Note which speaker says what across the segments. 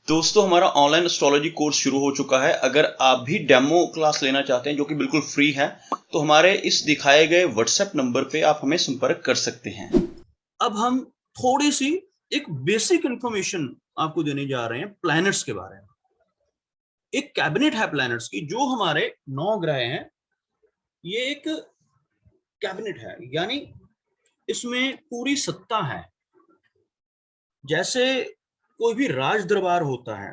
Speaker 1: दोस्तों, हमारा online astrology course शुरू हो चुका है। अगर आप भी डेमो क्लास लेना चाहते हैं जो कि बिल्कुल फ्री है, तो हमारे इस दिखाए गए व्हाट्सएप नंबर पे आप हमें संपर्क कर सकते हैं।
Speaker 2: अब हम थोड़ी सी एक बेसिक इंफॉर्मेशन आपको देने जा रहे हैं प्लैनेट्स के बारे में। एक कैबिनेट है प्लैनेट्स की, जो हमारे 9 ग्रह हैं। ये एक कैबिनेट है, यानी इसमें पूरी सत्ता है। जैसे कोई भी राज दरबार होता है,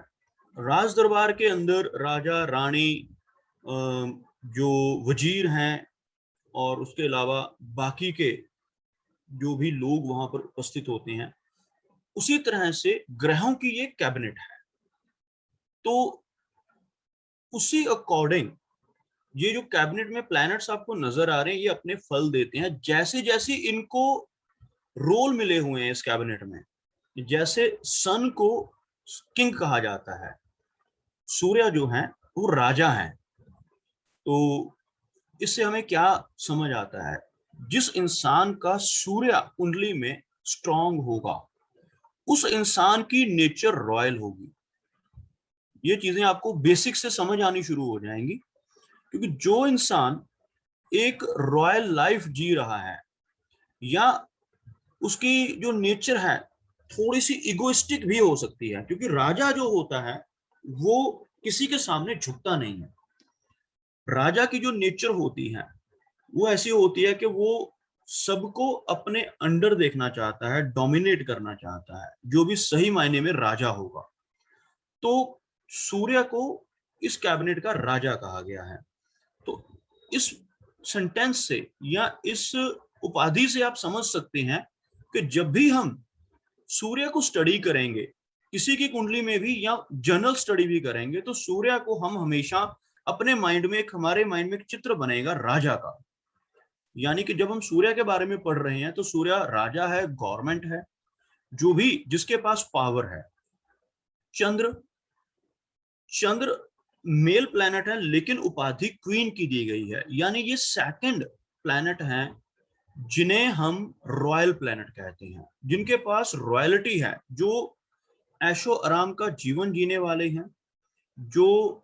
Speaker 2: राज दरबार के अंदर राजा रानी, जो वजीर हैं, और उसके अलावा बाकी के जो भी लोग वहां पर उपस्थित होते हैं, उसी तरह से ग्रहों की ये कैबिनेट है। तो उसी अकॉर्डिंग ये जो कैबिनेट में प्लैनेट्स आपको नजर आ रहे हैं, ये अपने फल देते हैं जैसे जैसे इनको रोल मिले हुए हैं इस कैबिनेट में। जैसे सन को किंग कहा जाता है, सूर्य जो है वो राजा है। तो इससे हमें क्या समझ आता है? जिस इंसान का सूर्य कुंडली में स्ट्रांग होगा, उस इंसान की नेचर रॉयल होगी। ये चीजें आपको बेसिक से समझ आनी शुरू हो जाएंगी, क्योंकि जो इंसान एक रॉयल लाइफ जी रहा है, या उसकी जो नेचर है थोड़ी सी इगोइस्टिक भी हो सकती है, क्योंकि राजा जो होता है वो किसी के सामने झुकता नहीं है। राजा की जो नेचर होती है वो ऐसी होती है कि वो सबको अपने अंडर देखना चाहता है, डोमिनेट करना चाहता है, जो भी सही मायने में राजा होगा। तो सूर्य को इस कैबिनेट का राजा कहा गया है। तो इस सेंटेंस से या इस उपाधि से आप समझ सकते हैं कि जब भी हम सूर्य को स्टडी करेंगे, किसी की कुंडली में भी या जनरल स्टडी भी करेंगे, तो सूर्य को हम हमेशा अपने माइंड में हमारे माइंड में एक चित्र बनेगा राजा का। यानी कि जब हम सूर्य के बारे में पढ़ रहे हैं तो सूर्य राजा है, गवर्नमेंट है, जो भी जिसके पास पावर है। चंद्र चंद्र मेल प्लैनेट है, लेकिन उपाधि क्वीन की दी गई है, यानी ये सेकंड प्लैनेट हैं जिन्हें हम रॉयल प्लैनेट कहते हैं, जिनके पास रॉयलिटी है, जो ऐशो आराम का जीवन जीने वाले हैं, जो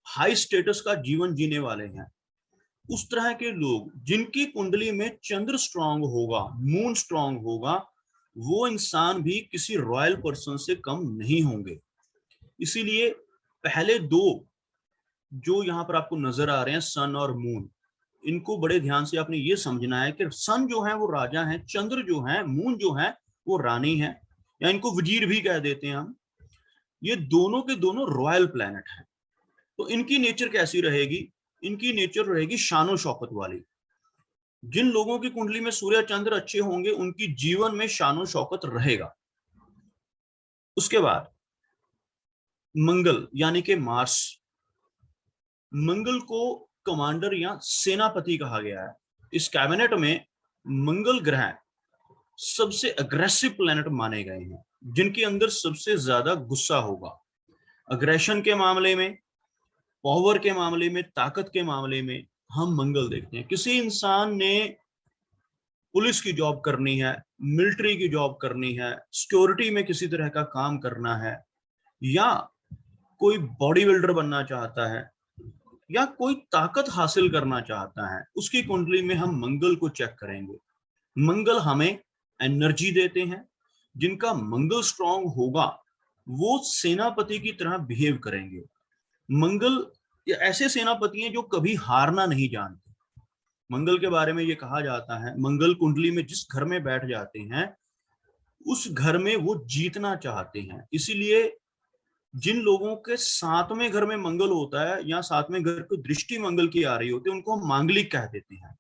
Speaker 2: हाई स्टेटस का जीवन जीने वाले हैं। उस तरह के लोग जिनकी कुंडली में चंद्र स्ट्रांग होगा, मून स्ट्रांग होगा, वो इंसान भी किसी रॉयल पर्सन से कम नहीं होंगे। इसीलिए पहले दो जो यहाँ पर आपको नजर आ रहे हैं, सन और मून, इनको बड़े ध्यान से आपने ये समझना है कि सन जो है वो राजा है, चंद्र जो है, मून जो है वो रानी है, या इनको वजीर भी कह देते हैं हम। ये दोनों के दोनों रॉयल प्लैनेट हैं। तो इनकी नेचर कैसी रहेगी? इनकी नेचर रहेगी शानो शौकत वाली। जिन लोगों की कुंडली में सूर्य चंद्र अच्छे होंगे, उनकी जीवन में शानो शौकत रहेगा। उसके बाद मंगल यानी कि मार्स, मंगल को कमांडर या सेनापति कहा गया है। इस कैबिनेट में मंगल ग्रह सबसे अग्रेसिव प्लैनेट माने गए हैं, जिनके अंदर सबसे ज्यादा गुस्सा होगा। अग्रेशन के मामले में, पावर के मामले में, ताकत के मामले में हम मंगल देखते हैं। किसी इंसान ने पुलिस की जॉब करनी है, मिलिट्री की जॉब करनी है, सिक्योरिटी में किसी तरह का काम करना है, या कोई बॉडी बिल्डर बनना चाहता है, या कोई ताकत हासिल करना चाहता है, उसकी कुंडली में हम मंगल को चेक करेंगे। मंगल हमें एनर्जी देते हैं। जिनका मंगल स्ट्रांग होगा वो सेनापति की तरह बिहेव करेंगे। मंगल ये ऐसे सेनापति हैं जो कभी हारना नहीं जानते। मंगल के बारे में ये कहा जाता है, मंगल कुंडली में जिस घर में बैठ जाते हैं, उस घर में वो जीतना चाहते हैं। इसीलिए जिन लोगों के सातवें घर में मंगल होता है, या सातवें घर को दृष्टि मंगल की आ रही होती है, उनको हम मांगलिक कह देते हैं।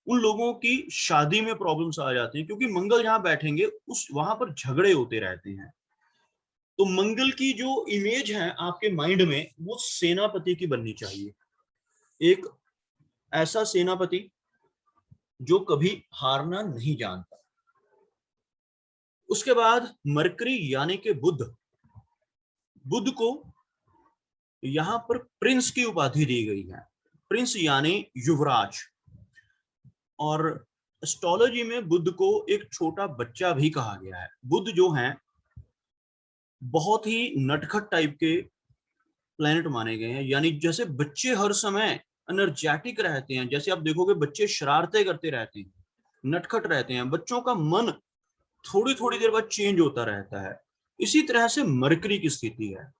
Speaker 2: उन लोगों की शादी में प्रॉब्लम्स आ जाती हैं, क्योंकि मंगल जहां बैठेंगे उस वहां पर झगड़े होते रहते हैं। तो मंगल की जो इमेज है आपके माइंड में, वो सेनापति की बननी चाहिए। एक ऐसा सेनापति जो कभी हारना नहीं जानता। उसके बाद मरकरी यानी कि बुध, बुध को यहां पर प्रिंस की उपाधि दी गई है। प्रिंस यानी युवराज। और एस्ट्रोलॉजी में बुध को एक छोटा बच्चा भी कहा गया है। बुध जो है बहुत ही नटखट टाइप के प्लैनेट माने गए हैं। यानी जैसे बच्चे हर समय एनर्जेटिक रहते हैं, जैसे आप देखोगे बच्चे शरारतें करते रहते हैं, नटखट रहते हैं, बच्चों का मन थोड़ी थोड़ी देर बाद चेंज होता रहता है। इसी तरह से मरकरी की स्थिति है।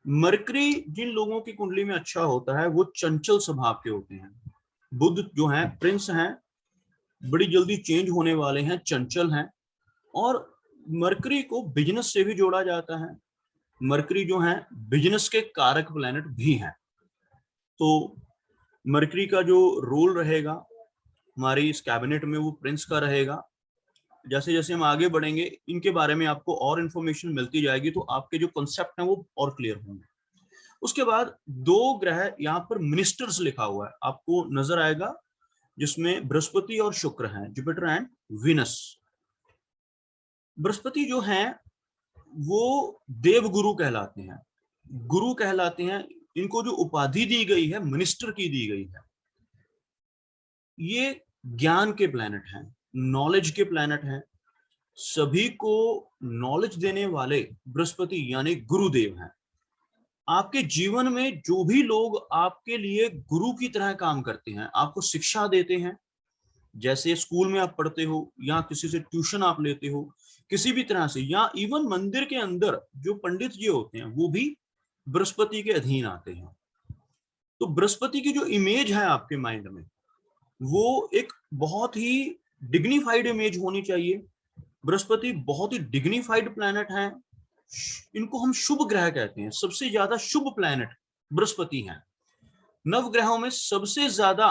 Speaker 2: मरकरी जिन लोगों की कुंडली में अच्छा होता है वो चंचल स्वभाव के होते हैं। बुध जो है प्रिंस हैं, बड़ी जल्दी चेंज होने वाले हैं, चंचल हैं। और मरकरी को बिजनेस से भी जोड़ा जाता है। मरकरी जो है बिजनेस के कारक प्लैनेट भी हैं। तो मरकरी का जो रोल रहेगा हमारी इस कैबिनेट में वो प्रिंस का रहेगा। जैसे जैसे हम आगे बढ़ेंगे इनके बारे में आपको और इंफॉर्मेशन मिलती जाएगी, तो आपके जो कॉन्सेप्ट हैं वो और क्लियर होंगे। उसके बाद दो ग्रह यहाँ पर मिनिस्टर्स लिखा हुआ है, आपको नजर आएगा, जिसमें बृहस्पति और शुक्र हैं, जुपिटर एंड वीनस। बृहस्पति जो हैं वो देवगुरु कहलाते हैं, गुरु कहलाते हैं। इनको जो उपाधि दी गई है मिनिस्टर की दी गई है। ये ज्ञान के प्लैनेट हैं, नॉलेज के प्लैनेट हैं। सभी को नॉलेज देने वाले बृहस्पति यानी गुरुदेव हैं। आपके जीवन में जो भी लोग आपके लिए गुरु की तरह काम करते हैं, आपको शिक्षा देते हैं, जैसे स्कूल में आप पढ़ते हो या किसी से ट्यूशन आप लेते हो, किसी भी तरह से, या इवन मंदिर के अंदर जो पंडित जी होते हैं वो भी बृहस्पति के अधीन आते हैं। तो बृहस्पति की जो इमेज है आपके माइंड में वो एक बहुत ही डिग्निफाइड इमेज होनी चाहिए। बृहस्पति बहुत ही डिग्निफाइड प्लैनेट है। इनको हम शुभ ग्रह कहते हैं, सबसे ज्यादा शुभ प्लैनेट बृहस्पति हैं। नव ग्रहों में सबसे ज्यादा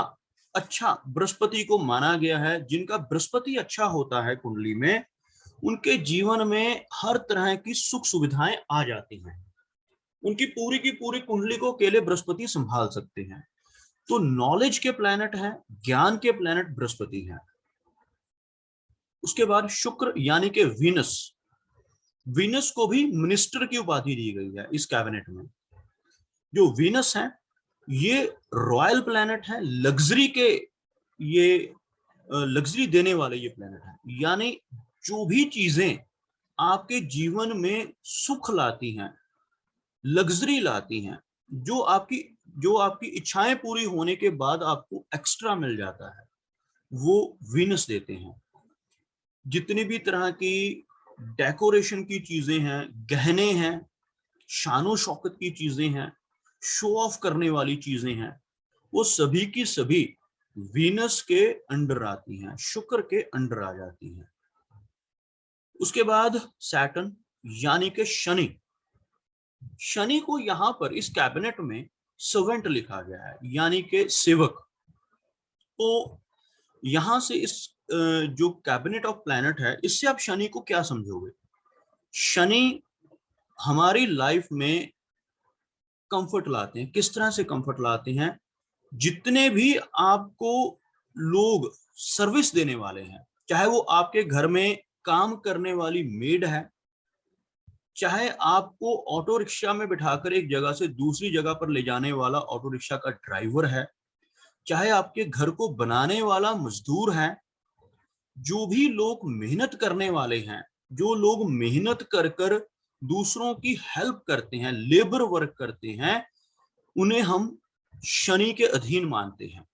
Speaker 2: अच्छा बृहस्पति को माना गया है। जिनका बृहस्पति अच्छा होता है कुंडली में, उनके जीवन में हर तरह की सुख सुविधाएं आ जाती हैं। उनकी पूरी की पूरी कुंडली को अकेले बृहस्पति संभाल सकते हैं। तो नॉलेज के प्लैनेट है, ज्ञान के प्लैनेट बृहस्पति हैं। उसके बाद शुक्र यानी कि वीनस। वीनस को भी मिनिस्टर की उपाधि दी गई है इस कैबिनेट में। जो वीनस है ये रॉयल प्लैनेट है, लग्जरी के, ये लग्जरी देने वाले ये प्लैनेट है। यानी जो भी चीजें आपके जीवन में सुख लाती हैं, लग्जरी लाती हैं, जो आपकी इच्छाएं पूरी होने के बाद आपको एक्स्ट्रा मिल जाता है, वो वीनस देते हैं। जितनी भी तरह की डेकोरेशन की चीजें हैं, गहने हैं, शानो शौकत की चीजें हैं, शो ऑफ करने वाली चीजें हैं, वो सभी की सभी वीनस के अंडर आती हैं, शुक्र के अंडर आ जाती हैं। उसके बाद सैटर्न यानी कि शनि। शनि को यहां पर इस कैबिनेट में सर्वेंट लिखा गया है, यानी कि सेवक। तो यहां से इस जो कैबिनेट ऑफ प्लैनेट है, इससे आप शनि को क्या समझोगे? शनि हमारी लाइफ में कंफर्ट लाते हैं। किस तरह से कंफर्ट लाते हैं? जितने भी आपको लोग सर्विस देने वाले हैं, चाहे वो आपके घर में काम करने वाली मेड है, चाहे आपको ऑटो रिक्शा में बिठाकर एक जगह से दूसरी जगह पर ले जाने वाला ऑटो रिक्शा का ड्राइवर है, चाहे आपके घर को बनाने वाला मजदूर है, जो भी लोग मेहनत करने वाले हैं, जो लोग मेहनत कर कर दूसरों की हेल्प करते हैं, लेबर वर्क करते हैं, उन्हें हम शनि के अधीन मानते हैं।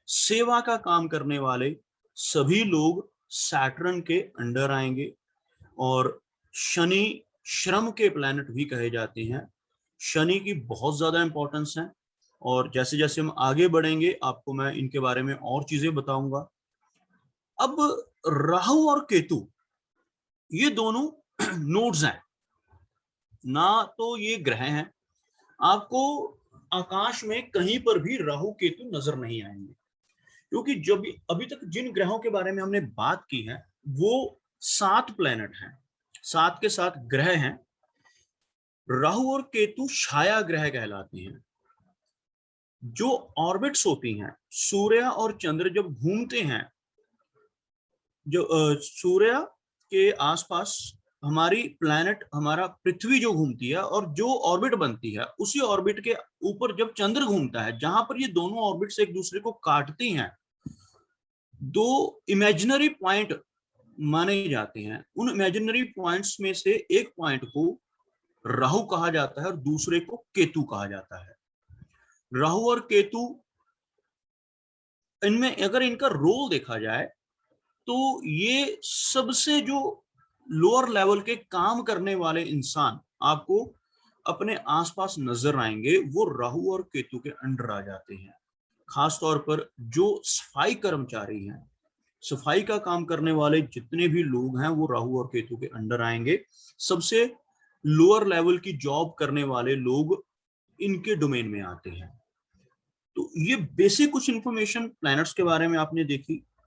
Speaker 2: सेवा का काम करने वाले सभी लोग सैटर्न के अंडर आएंगे। और शनि श्रम के प्लैनेट भी कहे जाते हैं। शनि की बहुत ज्यादा इंपॉर्टेंस है, और जैसे जैसे हम आगे बढ़ेंगे आपको मैं इनके बारे में और चीजें बताऊंगा। अब राहु और केतु ये दोनों नोड्स हैं, ना तो ये ग्रह हैं। आपको आकाश में कहीं पर भी राहु केतु नजर नहीं आएंगे, क्योंकि जब अभी तक जिन ग्रहों के बारे में हमने बात की है वो 7 प्लैनेट हैं, 7 के 7 ग्रह हैं। राहु और केतु छाया ग्रह कहलाते हैं। जो ऑर्बिट्स होती हैं, सूर्य और चंद्र जब घूमते हैं, जो सूर्य के आसपास हमारी प्लैनेट, हमारा पृथ्वी जो घूमती है और जो ऑर्बिट बनती है, उसी ऑर्बिट के ऊपर जब चंद्र घूमता है, जहां पर ये दोनों ऑर्बिट्स एक दूसरे को काटती हैं, दो इमेजिनरी पॉइंट माने जाते हैं। उन इमेजिनरी पॉइंट्स में से एक पॉइंट को राहु कहा जाता है और दूसरे को केतु कहा जाता है। राहु और केतु, इनमें अगर इनका रोल देखा जाए तो ये सबसे जो लोअर लेवल के काम करने वाले इंसान आपको अपने आसपास नजर आएंगे, वो राहु और केतु के अंडर आ जाते हैं। खास तौर पर जो सफाई कर्मचारी हैं, सफाई का काम करने वाले जितने भी लोग हैं, वो राहु और केतु के अंडर आएंगे। सबसे लोअर लेवल की जॉब करने वाले लोग इनके डोमेन में आते हैं। तो ये बेसिक कुछ इंफॉर्मेशन प्लैनेट्स के बारे में आपने देखी।